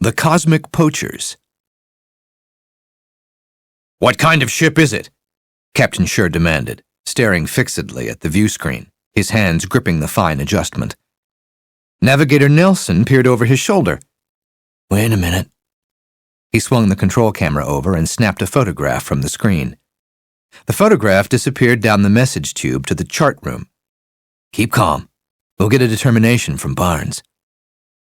The Cosmic Poachers. "What kind of ship is it?" Captain Schur demanded, staring fixedly at the view screen, his hands gripping the fine adjustment. Navigator Nelson peered over his shoulder. "Wait a minute." He swung the control camera over and snapped a photograph from the screen. The photograph disappeared down the message tube to the chart room. "Keep calm. We'll get a determination from Barnes."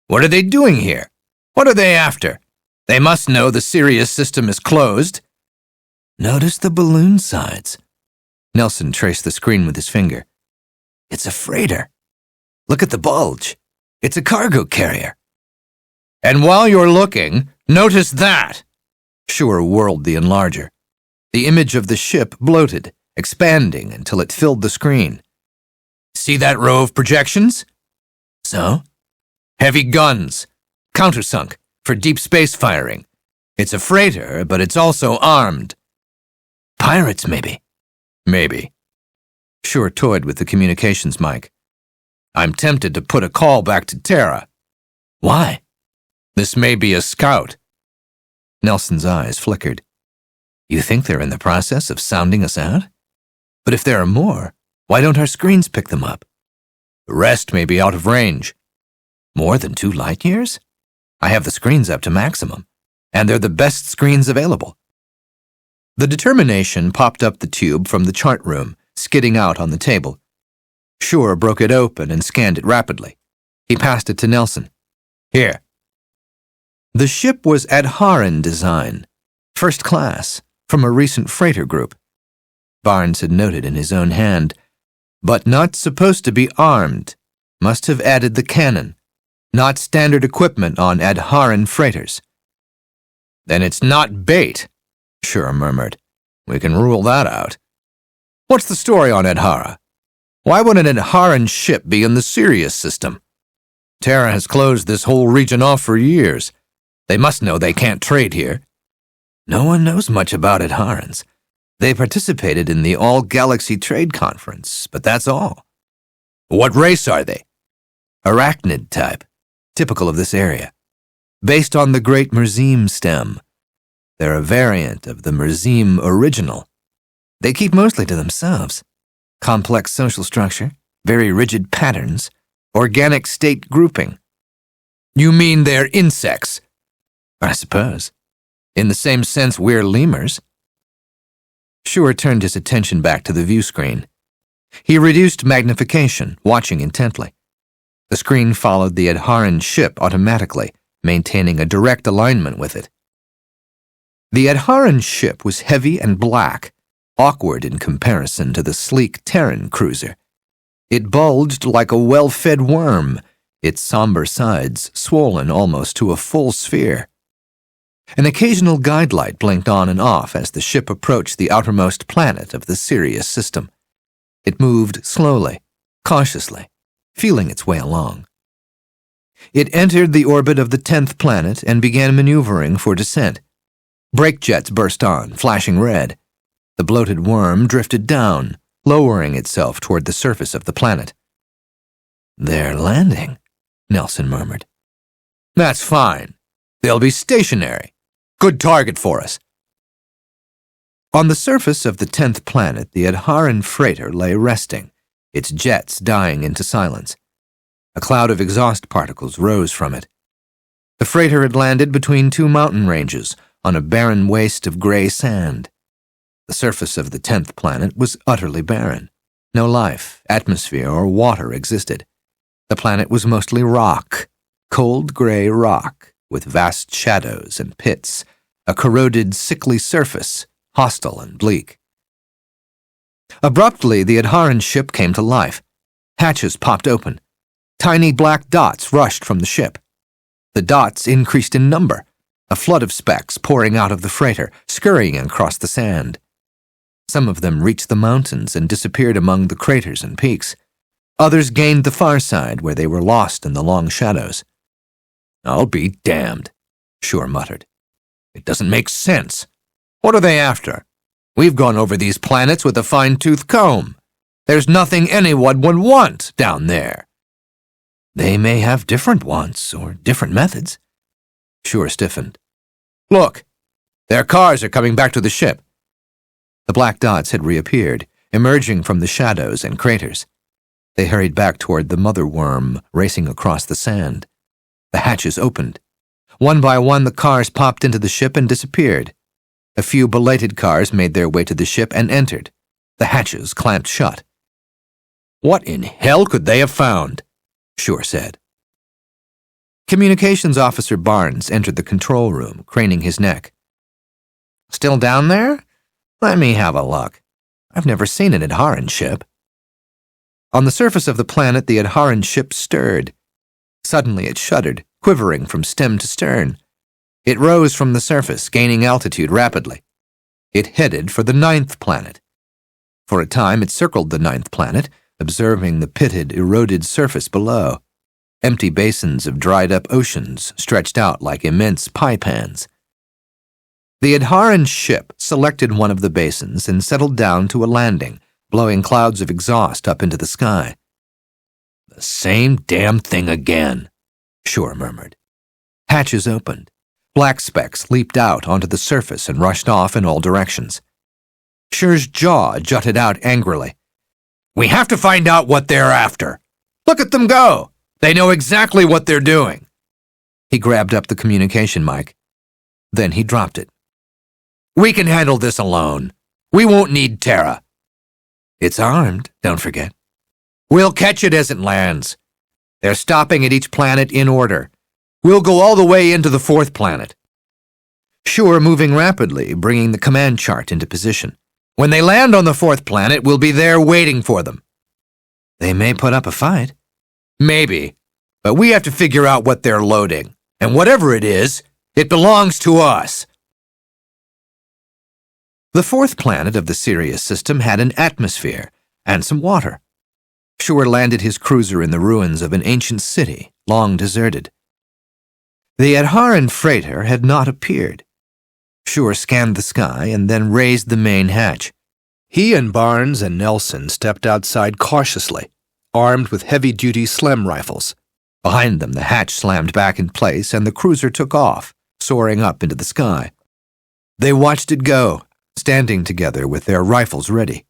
"What are they doing here? What are they after? They must know the Sirius system is closed." "Notice the balloon sides." Nelson traced the screen with his finger. "It's a freighter. Look at the bulge. It's a cargo carrier." "And while you're looking, notice that." Schur whirled the enlarger. The image of the ship bloated, expanding until it filled the screen. "See that row of projections?" "So?" "Heavy guns. Countersunk for deep space firing. It's a freighter, but it's also armed." "Pirates, maybe." "Maybe." Schur toyed with the communications mic. "I'm tempted to put a call back to Terra." "Why?" "This may be a scout." Nelson's eyes flickered. "You think they're in the process of sounding us out? But if there are more, why don't our screens pick them up?" "The rest may be out of range." "More than 2 light years? I have the screens up to maximum, and they're the best screens available." The determination popped up the tube from the chart room, skidding out on the table. Schur broke it open and scanned it rapidly. He passed it to Nelson. "Here." The ship was Adharan design, first class, from a recent freighter group. Barnes had noted in his own hand, but not supposed to be armed, must have added the cannon. Not standard equipment on Adharan freighters. "Then it's not bait," Schur murmured. "We can rule that out. What's the story on Adhara? Why would an Adharan ship be in the Sirius system? Terra has closed this whole region off for years. They must know they can't trade here." "No one knows much about Adharans. They participated in the All-Galaxy Trade Conference, but that's all." "What race are they?" "Arachnid type. Typical of this area. Based on the Great Merzim stem. They're a variant of the Merzim original. They keep mostly to themselves. Complex social structure, very rigid patterns, organic state grouping." "You mean they're insects?" "I suppose. In the same sense we're lemurs." Schur turned his attention back to the view screen. He reduced magnification, watching intently. The screen followed the Adharan ship automatically, maintaining a direct alignment with it. The Adharan ship was heavy and black, awkward in comparison to the sleek Terran cruiser. It bulged like a well-fed worm, its somber sides swollen almost to a full sphere. An occasional guide light blinked on and off as the ship approached the outermost planet of the Sirius system. It moved slowly, cautiously, feeling its way along. It entered the orbit of the 10th planet and began maneuvering for descent. Brake jets burst on, flashing red. The bloated worm drifted down, lowering itself toward the surface of the planet. "They're landing," Nelson murmured. "That's fine. They'll be stationary. Good target for us." On the surface of the 10th planet, the Adharan freighter lay resting, its jets dying into silence. A cloud of exhaust particles rose from it. The freighter had landed between 2 mountain ranges on a barren waste of gray sand. The surface of the 10th planet was utterly barren. No life, atmosphere, or water existed. The planet was mostly rock, cold gray rock, with vast shadows and pits, a corroded, sickly surface, hostile and bleak. Abruptly, the Adharan ship came to life. Hatches popped open. Tiny black dots rushed from the ship. The dots increased in number, a flood of specks pouring out of the freighter, scurrying across the sand. Some of them reached the mountains and disappeared among the craters and peaks. Others gained the far side, where they were lost in the long shadows. "I'll be damned," Schur muttered. "It doesn't make sense. What are they after? We've gone over these planets with a fine-tooth comb. There's nothing anyone would want down there." "They may have different wants or different methods." Sure stiffened. Look! Their cars are coming back to the ship. The black dots had reappeared, emerging from the shadows and craters. They hurried back toward the mother worm racing across the sand. The hatches opened. One by one, the cars popped into the ship and disappeared. A few belated cars made their way to the ship and entered. The hatches clamped shut. What in hell could they have found? Sure said. Communications Officer Barnes entered the control room, craning his neck. Still down there? Let me have a look. I've never seen an Adharan ship. On the surface of the planet, the Adharan ship stirred. Suddenly it shuddered, quivering from stem to stern. It rose from the surface, gaining altitude rapidly. It headed for the 9th planet. For a time, it circled the 9th planet, observing the pitted, eroded surface below. Empty basins of dried-up oceans stretched out like immense pie pans. The Adharan ship selected one of the basins and settled down to a landing, blowing clouds of exhaust up into the sky. The same damn thing again, Sure murmured. Hatches opened. Black specks leaped out onto the surface and rushed off in all directions. Sure's jaw jutted out angrily. We have to find out what they're after. Look at them go! They know exactly what they're doing. He grabbed up the communication mic. Then he dropped it. We can handle this alone. We won't need Terra. It's armed, don't forget. We'll catch it as it lands. They're stopping at each planet in order. We'll go all the way into the 4th planet. Sure moving rapidly, bringing the command chart into position. When they land on the 4th planet, we'll be there waiting for them. They may put up a fight. Maybe, but we have to figure out what they're loading. And whatever it is, it belongs to us. The 4th planet of the Sirius system had an atmosphere and some water. Sure landed his cruiser in the ruins of an ancient city, long deserted. The Adharan freighter had not appeared. Sure scanned the sky and then raised the main hatch. He and Barnes and Nelson stepped outside cautiously, armed with heavy-duty SLEM rifles. Behind them, the hatch slammed back in place and the cruiser took off, soaring up into the sky. They watched it go, standing together with their rifles ready.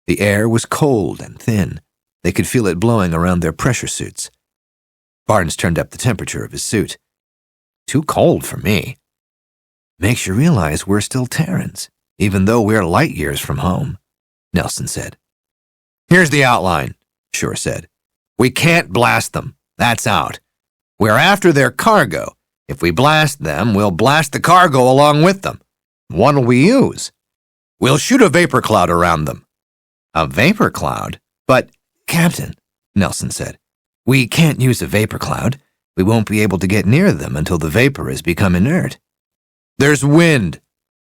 The air was cold and thin. They could feel it blowing around their pressure suits. Barnes turned up the temperature of his suit. Too cold for me. Makes you realize we're still Terrans, even though we're light years from home, Nelson said. Here's the outline, Sure said. We can't blast them. That's out. We're after their cargo. If we blast them, we'll blast the cargo along with them. What'll we use? We'll shoot a vapor cloud around them. A vapor cloud? But, Captain, Nelson said, we can't use a vapor cloud. We won't be able to get near them until the vapor has become inert. There's wind.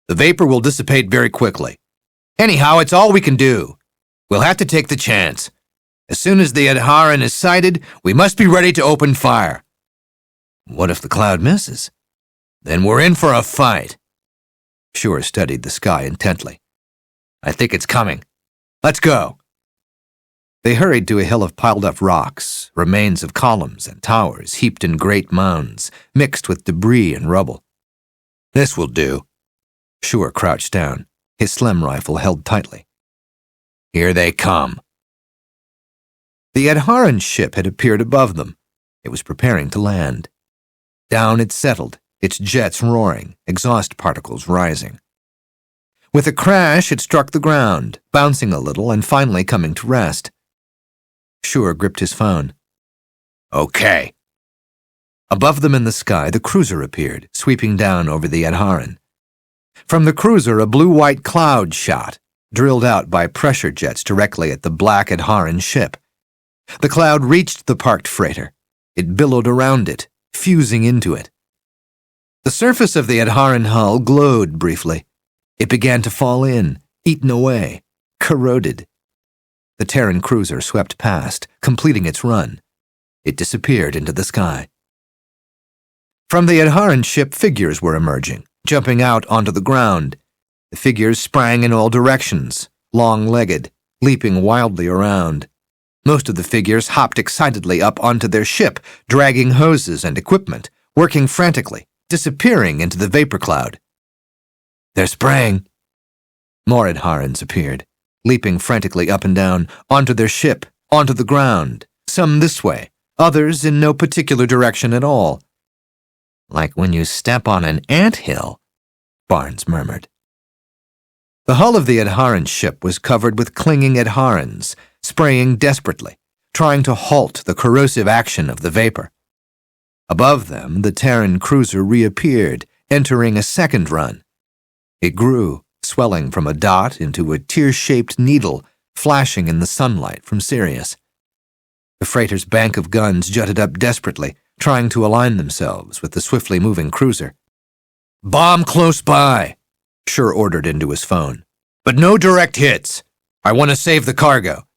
The vapor will dissipate very quickly. Anyhow, it's all we can do. We'll have to take the chance. As soon as the Adharan is sighted, we must be ready to open fire. What if the cloud misses? Then we're in for a fight. Sure studied the sky intently. I think it's coming. Let's go. They hurried to a hill of piled-up rocks, remains of columns and towers heaped in great mounds, mixed with debris and rubble. This will do. Sure crouched down, his SLEM rifle held tightly. Here they come. The Adharan ship had appeared above them. It was preparing to land. Down it settled, its jets roaring, exhaust particles rising. With a crash, it struck the ground, bouncing a little and finally coming to rest. Sure gripped his phone. Okay. Above them in the sky, the cruiser appeared, sweeping down over the Adharan. From the cruiser, a blue-white cloud shot, drilled out by pressure jets directly at the black Adharan ship. The cloud reached the parked freighter. It billowed around it, fusing into it. The surface of the Adharan hull glowed briefly. It began to fall in, eaten away, corroded. The Terran cruiser swept past, completing its run. It disappeared into the sky. From the Adharan ship, figures were emerging, jumping out onto the ground. The figures sprang in all directions, long-legged, leaping wildly around. Most of the figures hopped excitedly up onto their ship, dragging hoses and equipment, working frantically, disappearing into the vapor cloud. "They're spraying." More Adharans appeared, leaping frantically up and down, onto their ship, onto the ground, some this way, others in no particular direction at all. "Like when you step on an anthill," Barnes murmured. The hull of the Adharan ship was covered with clinging Adharans, spraying desperately, trying to halt the corrosive action of the vapor. Above them, the Terran cruiser reappeared, entering a second run. It grew, swelling from a dot into a tear-shaped needle flashing in the sunlight from Sirius. The freighter's bank of guns jutted up desperately, trying to align themselves with the swiftly moving cruiser. "Bomb close by," Schur ordered into his phone. "But no direct hits. I want to save the cargo."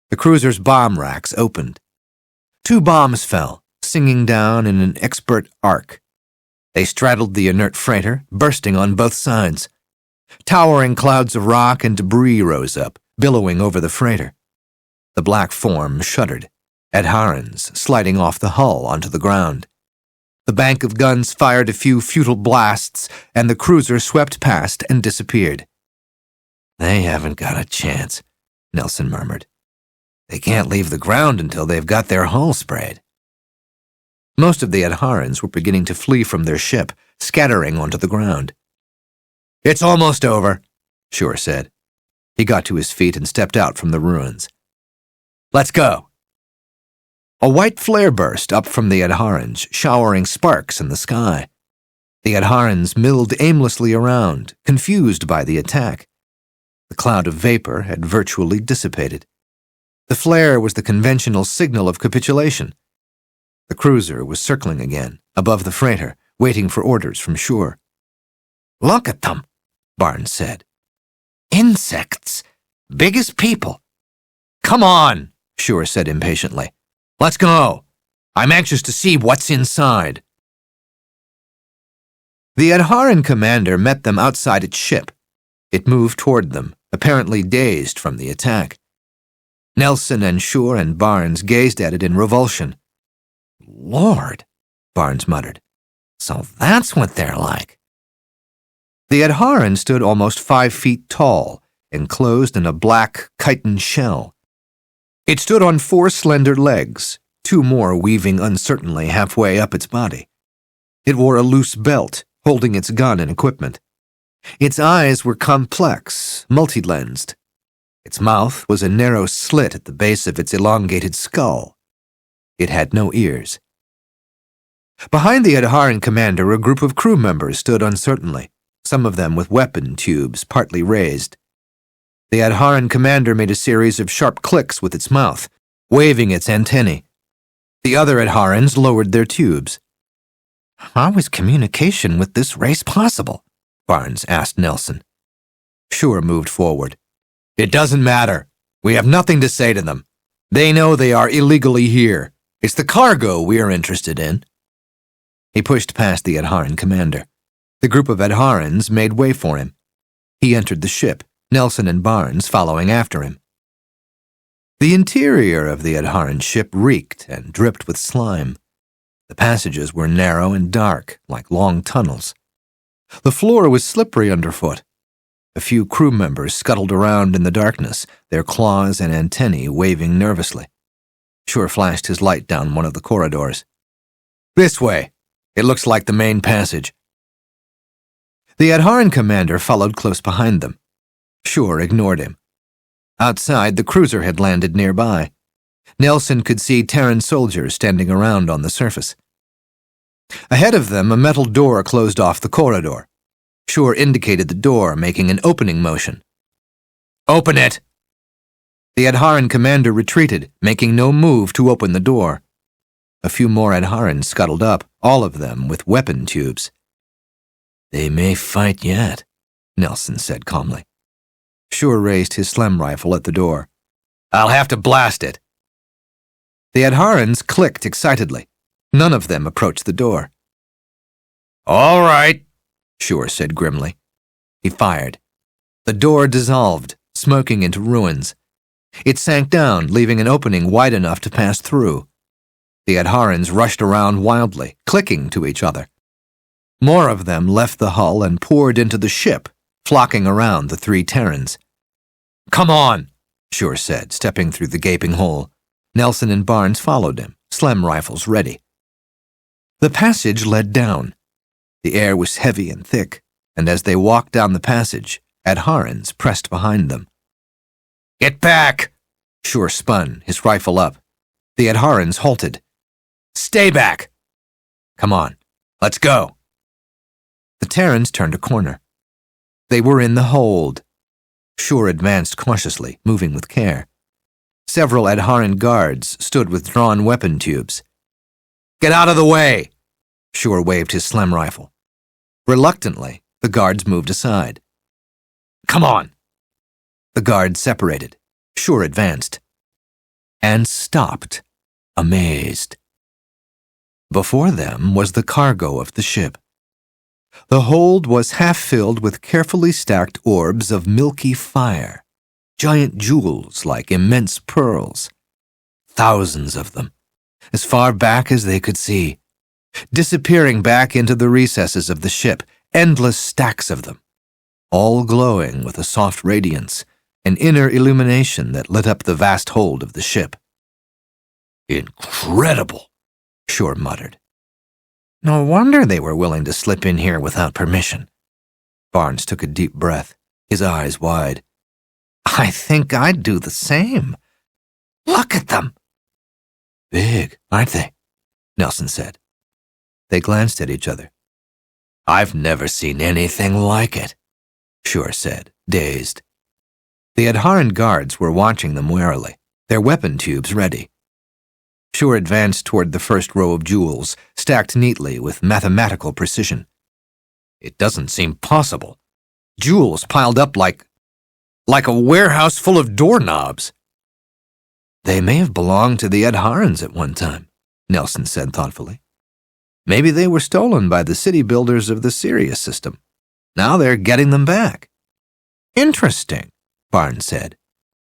The cruiser's bomb racks opened. 2 bombs fell, singing down in an expert arc. They straddled the inert freighter, bursting on both sides. Towering clouds of rock and debris rose up, billowing over the freighter. The black form shuddered, Adharans sliding off the hull onto the ground. The bank of guns fired a few futile blasts, and the cruiser swept past and disappeared. "They haven't got a chance," Nelson murmured. "They can't leave the ground until they've got their hull sprayed." Most of the Adharans were beginning to flee from their ship, scattering onto the ground. "It's almost over," Schur said. He got to his feet and stepped out from the ruins. "Let's go." A white flare burst up from the Adharans, showering sparks in the sky. The Adharans milled aimlessly around, confused by the attack. The cloud of vapor had virtually dissipated. The flare was the conventional signal of capitulation. The cruiser was circling again, above the freighter, waiting for orders from Schur. "Look at them," Barnes said. "Insects. Big as people." "Come on," Schur said impatiently. "Let's go. I'm anxious to see what's inside." The Adharan commander met them outside its ship. It moved toward them, apparently dazed from the attack. Nelson and Schur and Barnes gazed at it in revulsion. "Lord," Barnes muttered. "So that's what they're like." The Adharan stood almost 5 feet tall, enclosed in a black chitin shell. It stood on 4 slender legs, 2 more weaving uncertainly halfway up its body. It wore a loose belt, holding its gun and equipment. Its eyes were complex, multi-lensed. Its mouth was a narrow slit at the base of its elongated skull. It had no ears. Behind the Adharan commander, a group of crew members stood uncertainly, some of them with weapon tubes partly raised. The Adharan commander made a series of sharp clicks with its mouth, waving its antennae. The other Adharans lowered their tubes. "How is communication with this race possible?" Barnes asked Nelson. Schur moved forward. "It doesn't matter. We have nothing to say to them. They know they are illegally here. It's the cargo we are interested in." He pushed past the Adharan commander. The group of Adharans made way for him. He entered the ship, Nelson and Barnes following after him. The interior of the Adharan ship reeked and dripped with slime. The passages were narrow and dark, like long tunnels. The floor was slippery underfoot. A few crew members scuttled around in the darkness, their claws and antennae waving nervously. Schur flashed his light down one of the corridors. "This way. It looks like the main passage." The Adharan commander followed close behind them. Schur ignored him. Outside, the cruiser had landed nearby. Nelson could see Terran soldiers standing around on the surface. Ahead of them, a metal door closed off the corridor. Schur indicated the door, making an opening motion. "Open it!" The Adharan commander retreated, making no move to open the door. A few more Adharans scuttled up, all of them with weapon tubes. "They may fight yet," Nelson said calmly. Schur raised his Slem rifle at the door. "I'll have to blast it." The Adharans clicked excitedly. None of them approached the door. "All right," Schur said grimly. He fired. The door dissolved, smoking into ruins. It sank down, leaving an opening wide enough to pass through. The Adharans rushed around wildly, clicking to each other. More of them left the hull and poured into the ship, flocking around the 3 Terrans. "Come on," Shore said, stepping through the gaping hole. Nelson and Barnes followed him, Slem rifles ready. The passage led down. The air was heavy and thick, and as they walked down the passage, Adharans pressed behind them. "Get back!" Shore spun, his rifle up. The Adharans halted. "Stay back!" "Come on, let's go." The Terrans turned a corner. They were in the hold. Shore advanced cautiously, moving with care. Several Adharan guards stood with drawn weapon tubes. "Get out of the way!" Shore waved his Slem rifle. Reluctantly, the guards moved aside. "Come on!" The guards separated. Shore advanced. And stopped, amazed. Before them was the cargo of the ship. The hold was half filled with carefully stacked orbs of milky fire, giant jewels like immense pearls. Thousands of them, as far back as they could see, disappearing back into the recesses of the ship, endless stacks of them, all glowing with a soft radiance, an inner illumination that lit up the vast hold of the ship. "Incredible," Shore muttered. "No wonder they were willing to slip in here without permission." Barnes took a deep breath, his eyes wide. "I think I'd do the same. Look at them." "Big, aren't they?" Nelson said. They glanced at each other. "I've never seen anything like it," Shore said, dazed. The Adharan guards were watching them warily, their weapon tubes ready. Shore advanced toward the first row of jewels, stacked neatly with mathematical precision. "It doesn't seem possible. Jewels piled up like a warehouse full of doorknobs." "They may have belonged to the Adharans at one time," Nelson said thoughtfully. "Maybe they were stolen by the city builders of the Sirius system. Now they're getting them back." "Interesting," Barnes said.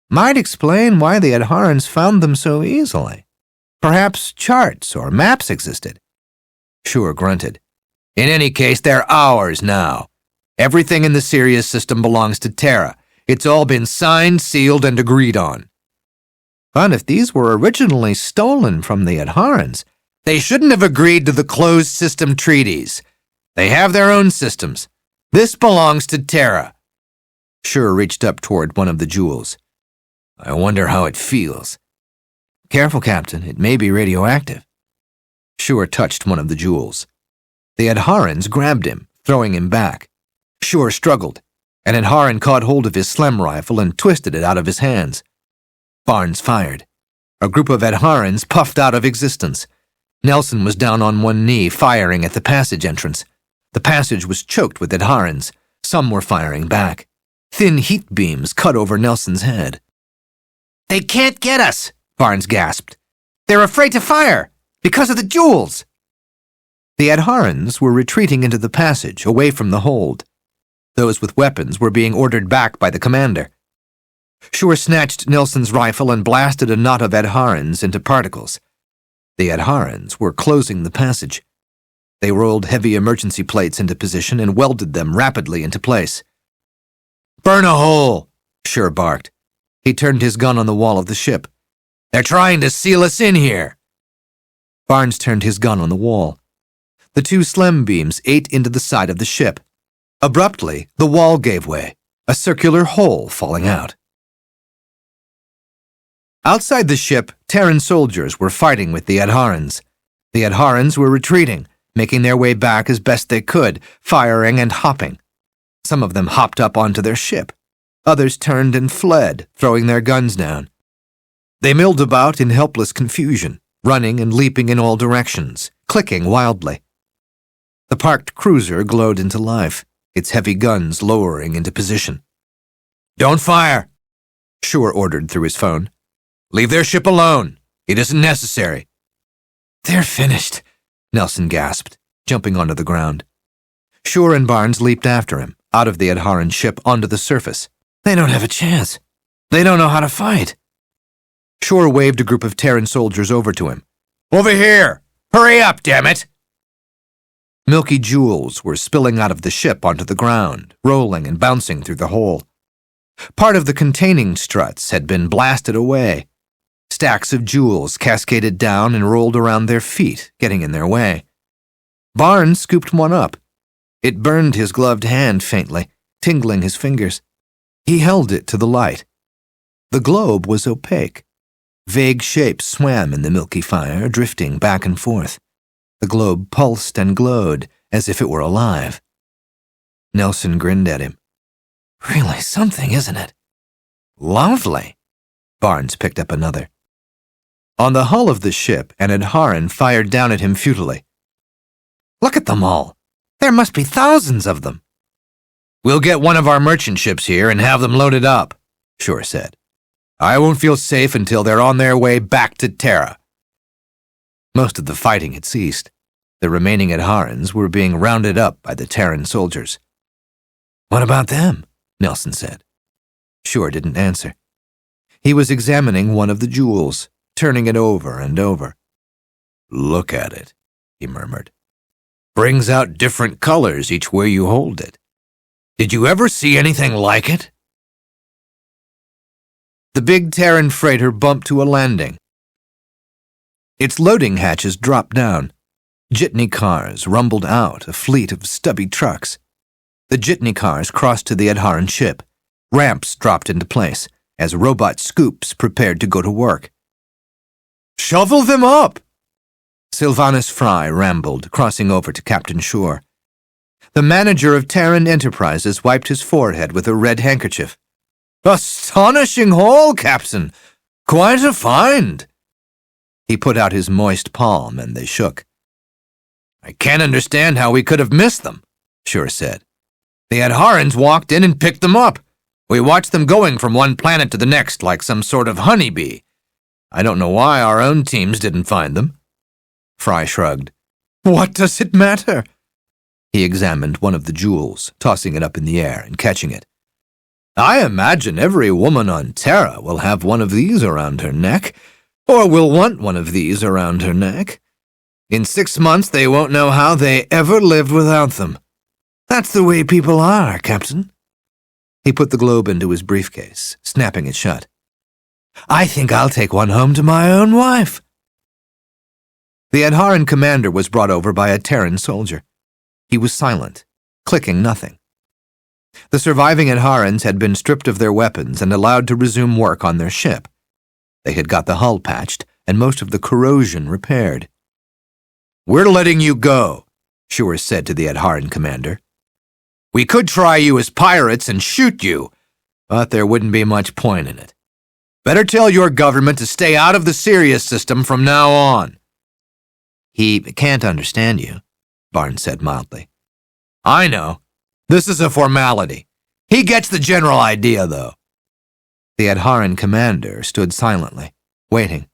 "Might explain why the Adharans found them so easily. Perhaps charts or maps existed." Shore grunted. "In any case, they're ours now. Everything in the Sirius system belongs to Terra. It's all been signed, sealed, and agreed on." "But if these were originally stolen from the Adharans, they shouldn't have agreed to the closed system treaties. They have their own systems. This belongs to Terra." Shore reached up toward one of the jewels. "I wonder how it feels." "Careful, Captain. It may be radioactive." Shore touched one of the jewels. The Adharans grabbed him, throwing him back. Shore struggled. An Adharan caught hold of his Slem rifle and twisted it out of his hands. Barnes fired. A group of Adharans puffed out of existence. Nelson was down on one knee, firing at the passage entrance. The passage was choked with Adharans. Some were firing back. Thin heat beams cut over Nelson's head. "They can't get us," Barnes gasped. "They're afraid to fire, because of the jewels." The Adharans were retreating into the passage, away from the hold. Those with weapons were being ordered back by the commander. Shore snatched Nelson's rifle and blasted a knot of Adharans into particles. The Adharans were closing the passage. They rolled heavy emergency plates into position and welded them rapidly into place. "Burn a hole," Shore barked. He turned his gun on the wall of the ship. "They're trying to seal us in here." Barnes turned his gun on the wall. The 2 Slem beams ate into the side of the ship. Abruptly, the wall gave way, a circular hole falling out. Outside the ship, Terran soldiers were fighting with the Adharans. The Adharans were retreating, making their way back as best they could, firing and hopping. Some of them hopped up onto their ship. Others turned and fled, throwing their guns down. They milled about in helpless confusion, running and leaping in all directions, clicking wildly. The parked cruiser glowed into life, its heavy guns lowering into position. "Don't fire," Shore ordered through his phone. "Leave their ship alone. It isn't necessary." "They're finished," Nelson gasped, jumping onto the ground. Shore and Barnes leaped after him, out of the Adharan ship onto the surface. "They don't have a chance. They don't know how to fight." Shore waved a group of Terran soldiers over to him. "Over here! Hurry up, damn it!" Milky jewels were spilling out of the ship onto the ground, rolling and bouncing through the hole. Part of the containing struts had been blasted away. Stacks of jewels cascaded down and rolled around their feet, getting in their way. Barnes scooped one up. It burned his gloved hand faintly, tingling his fingers. He held it to the light. The globe was opaque. Vague shapes swam in the milky fire, drifting back and forth. The globe pulsed and glowed as if it were alive. Nelson grinned at him. Really something, isn't it? Lovely. Barnes picked up another. On the hull of the ship, an Adharan fired down at him futilely. Look at them all. There must be thousands of them. We'll get one of our merchant ships here and have them loaded up, Shore said. I won't feel safe until they're on their way back to Terra. Most of the fighting had ceased. The remaining Adharans were being rounded up by the Terran soldiers. What about them? Nelson said. Shore didn't answer. He was examining one of the jewels, turning it over and over. Look at it, he murmured. Brings out different colors each way you hold it. Did you ever see anything like it? The big Terran freighter bumped to a landing. Its loading hatches dropped down. Jitney cars rumbled out, a fleet of stubby trucks. The jitney cars crossed to the Adharan ship. Ramps dropped into place as robot scoops prepared to go to work. Shovel them up! Sylvanus Fry rambled, crossing over to Captain Shore. The manager of Terran Enterprises wiped his forehead with a red handkerchief. Astonishing haul, Captain! Quite a find! He put out his moist palm, and they shook. I can't understand how we could have missed them, Shore said. The Adharans walked in and picked them up. We watched them going from one planet to the next like some sort of honeybee. I don't know why our own teams didn't find them. Fry shrugged. What does it matter? He examined one of the jewels, tossing it up in the air and catching it. I imagine every woman on Terra will have one of these around her neck, or will want one of these around her neck. In 6 months they won't know how they ever lived without them. That's the way people are, Captain. He put the globe into his briefcase, snapping it shut. I think I'll take one home to my own wife. The Adharan commander was brought over by a Terran soldier. He was silent, clicking nothing. The surviving Adharans had been stripped of their weapons and allowed to resume work on their ship. They had got the hull patched and most of the corrosion repaired. We're letting you go, Shore said to the Adharan commander. We could try you as pirates and shoot you, but there wouldn't be much point in it. Better tell your government to stay out of the Sirius system from now on. He can't understand you, Barnes said mildly. I know. This is a formality. He gets the general idea, though. The Adharan commander stood silently, waiting.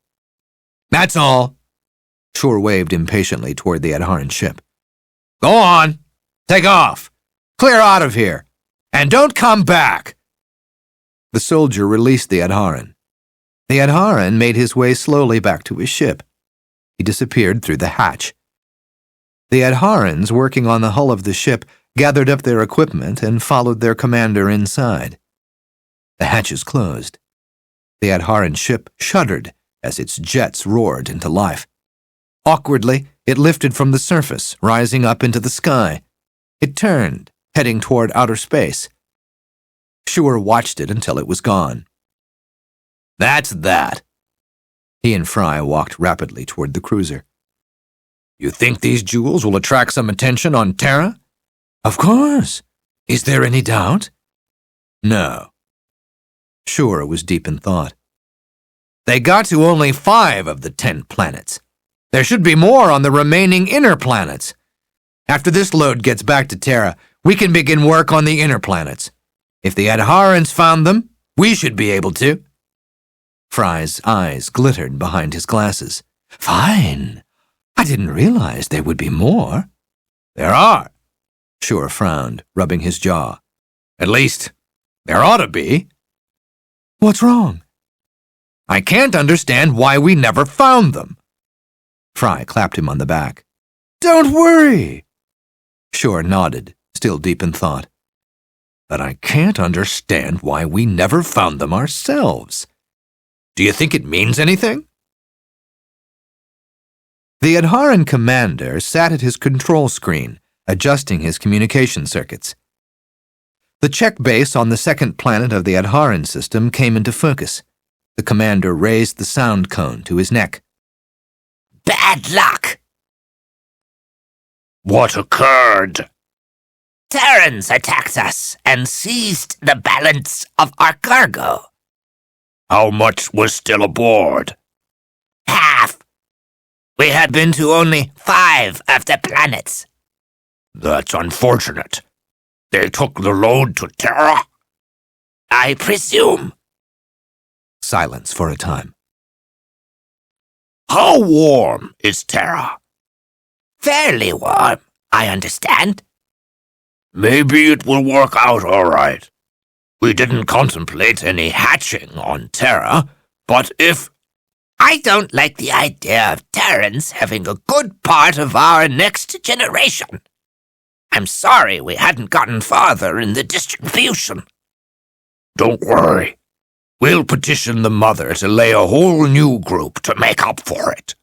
That's all. Shore waved impatiently toward the Adharan ship. Go on. Take off. Clear out of here. And don't come back. The soldier released the Adharan. The Adharan made his way slowly back to his ship. He disappeared through the hatch. The Adharans working on the hull of the ship gathered up their equipment and followed their commander inside. The hatches closed. The Adharan ship shuddered as its jets roared into life. Awkwardly, it lifted from the surface, rising up into the sky. It turned, heading toward outer space. Shore watched it until it was gone. That's that. He and Fry walked rapidly toward the cruiser. You think these jewels will attract some attention on Terra? Of course. Is there any doubt? No. Shore was deep in thought. They got to only 5 of the 10 planets. There should be more on the remaining inner planets. After this load gets back to Terra, we can begin work on the inner planets. If the Adharans found them, we should be able to. Fry's eyes glittered behind his glasses. Fine. I didn't realize there would be more. There are. Shore frowned, rubbing his jaw. At least, there ought to be. What's wrong? I can't understand why we never found them. Fry clapped him on the back. Don't worry. Shore nodded, still deep in thought. But I can't understand why we never found them ourselves. Do you think it means anything? The Adharan commander sat at his control screen, adjusting his communication circuits. The check base on the second planet of the Adharan system came into focus. The commander raised the sound cone to his neck. Bad luck! What occurred? Terrans attacked us and seized the balance of our cargo. How much was still aboard? Half. We had been to only 5 of the planets. That's unfortunate. They took the load to Terra? I presume. Silence for a time. How warm is Terra? Fairly warm, I understand. Maybe it will work out all right. We didn't contemplate any hatching on Terra, but if... I don't like the idea of Terrans having a good part of our next generation. I'm sorry we hadn't gotten farther in the distribution. Don't worry. We'll petition the mother to lay a whole new group to make up for it.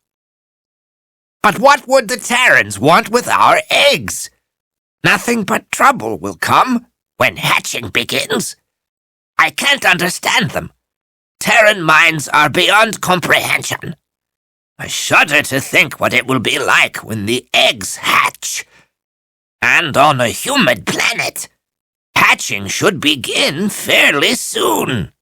But what would the Terrans want with our eggs? Nothing but trouble will come when hatching begins. I can't understand them. Terran minds are beyond comprehension. I shudder to think what it will be like when the eggs hatch. And on a humid planet, hatching should begin fairly soon.